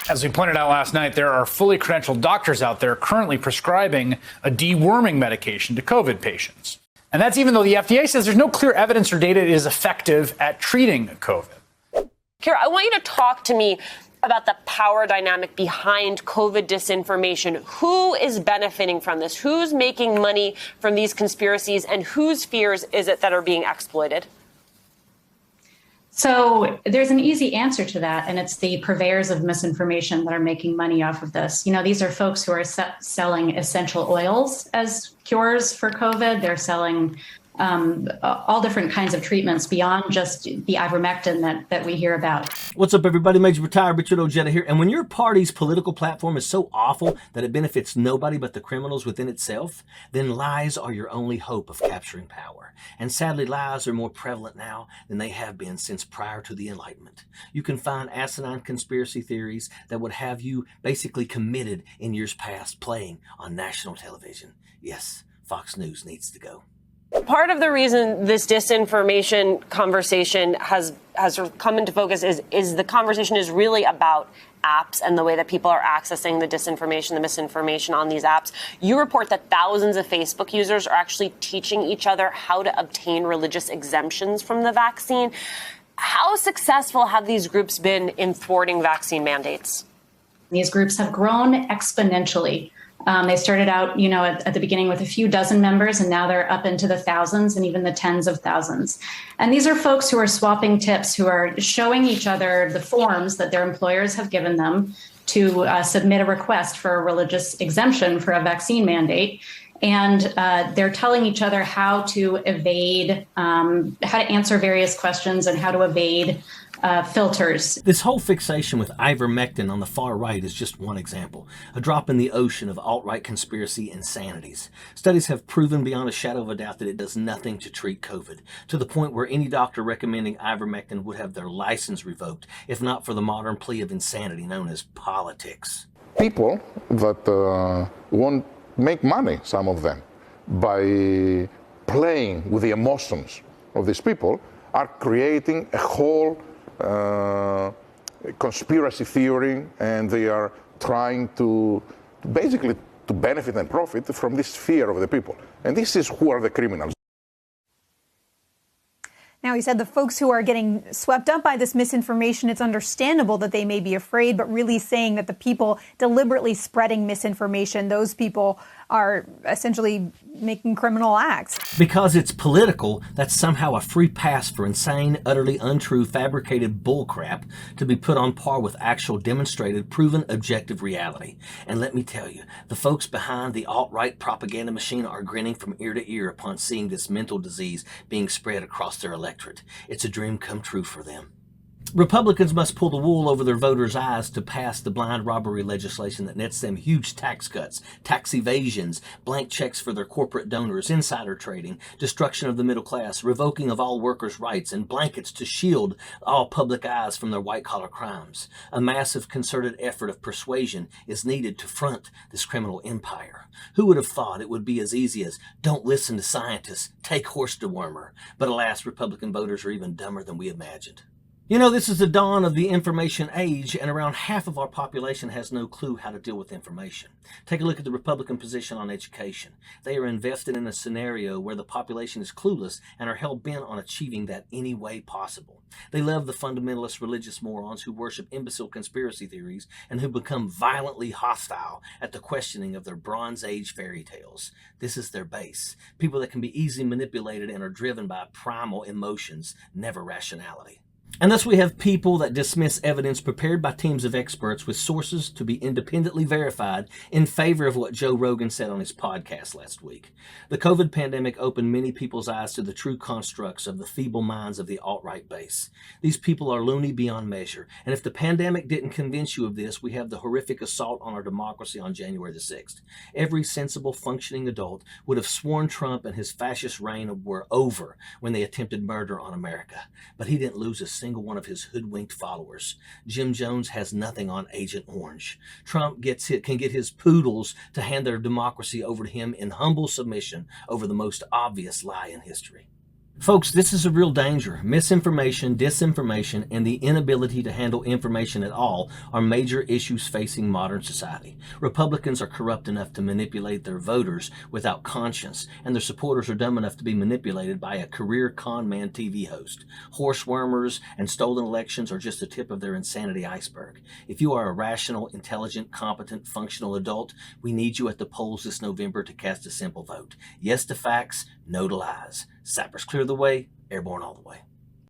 As we pointed out last night, there are fully credentialed doctors out there currently prescribing a deworming medication to COVID patients. And that's even though the FDA says there's no clear evidence or data it is effective at treating COVID. Kira, I want you to talk to me about the power dynamic behind COVID disinformation. Who is benefiting from this? Who's making money from these conspiracies, and whose fears is it that are being exploited? So there's an easy answer to that, and it's the purveyors of misinformation that are making money off of this. You know, these are folks who are selling essential oils as cures for COVID. They're selling all different kinds of treatments beyond just the ivermectin that we hear about. What's up, everybody? Major Retired Richard Ojeda here. And when your party's political platform is so awful that it benefits nobody but the criminals within itself, then lies are your only hope of capturing power. And sadly, lies are more prevalent now than they have been since prior to the Enlightenment. You can find asinine conspiracy theories that would have you basically committed in years past playing on national television. Yes, Fox News needs to go. Part of the reason this disinformation conversation has sort of come into focus is the conversation is really about apps and the way that people are accessing the disinformation, the misinformation on these apps. You report that thousands of Facebook users are actually teaching each other how to obtain religious exemptions from the vaccine. How successful have these groups been in thwarting vaccine mandates? These groups have grown exponentially. They started out, at the beginning with a few dozen members, and now they're up into the thousands and even the tens of thousands. And these are folks who are swapping tips, who are showing each other the forms that their employers have given them to submit a request for a religious exemption for a vaccine mandate. And they're telling each other how to evade, how to answer various questions and how to evade filters. This whole fixation with ivermectin on the far right is just one example, a drop in the ocean of alt-right conspiracy insanities. Studies have proven beyond a shadow of a doubt that it does nothing to treat COVID, to the point where any doctor recommending ivermectin would have their license revoked, if not for the modern plea of insanity known as politics. People that want to make money, some of them, by playing with the emotions of these people, are creating a whole conspiracy theory, and they are trying to basically to benefit and profit from this fear of the people. And this is who are the criminals. Now, he said the folks who are getting swept up by this misinformation, it's understandable that they may be afraid, but really saying that the people deliberately spreading misinformation, those people are essentially making criminal acts. Because it's political, that's somehow a free pass for insane, utterly untrue, fabricated bullcrap to be put on par with actual demonstrated, proven, objective reality. And let me tell you, the folks behind the alt-right propaganda machine are grinning from ear to ear upon seeing this mental disease being spread across their electorate. It's a dream come true for them. Republicans must pull the wool over their voters' eyes to pass the blind robbery legislation that nets them huge tax cuts, tax evasions, blank checks for their corporate donors, insider trading, destruction of the middle class, revoking of all workers' rights, and blankets to shield all public eyes from their white-collar crimes. A massive concerted effort of persuasion is needed to front this criminal empire. Who would have thought it would be as easy as don't listen to scientists, take horse dewormer? But alas, Republican voters are even dumber than we imagined. You know, this is the dawn of the information age, and around half of our population has no clue how to deal with information. Take a look at the Republican position on education. They are invested in a scenario where the population is clueless and are hell-bent on achieving that any way possible. They love the fundamentalist religious morons who worship imbecile conspiracy theories and who become violently hostile at the questioning of their Bronze Age fairy tales. This is their base. People that can be easily manipulated and are driven by primal emotions, never rationality. And thus we have people that dismiss evidence prepared by teams of experts with sources to be independently verified in favor of what Joe Rogan said on his podcast last week. The COVID pandemic opened many people's eyes to the true constructs of the feeble minds of the alt-right base. These people are loony beyond measure. And if the pandemic didn't convince you of this, we have the horrific assault on our democracy on January the 6th. Every sensible, functioning adult would have sworn Trump and his fascist reign were over when they attempted murder on America. But he didn't lose a single one of his hoodwinked followers. Jim Jones has nothing on Agent Orange. Trump can get his poodles to hand their democracy over to him in humble submission over the most obvious lie in history. Folks, this is a real danger. Misinformation, disinformation, and the inability to handle information at all are major issues facing modern society. Republicans are corrupt enough to manipulate their voters without conscience, and their supporters are dumb enough to be manipulated by a career con man TV host. Horsewormers and stolen elections are just the tip of their insanity iceberg. If you are a rational, intelligent, competent, functional adult, we need you at the polls this November to cast a simple vote. Yes to facts, no to lies. Sappers clear the way, airborne all the way.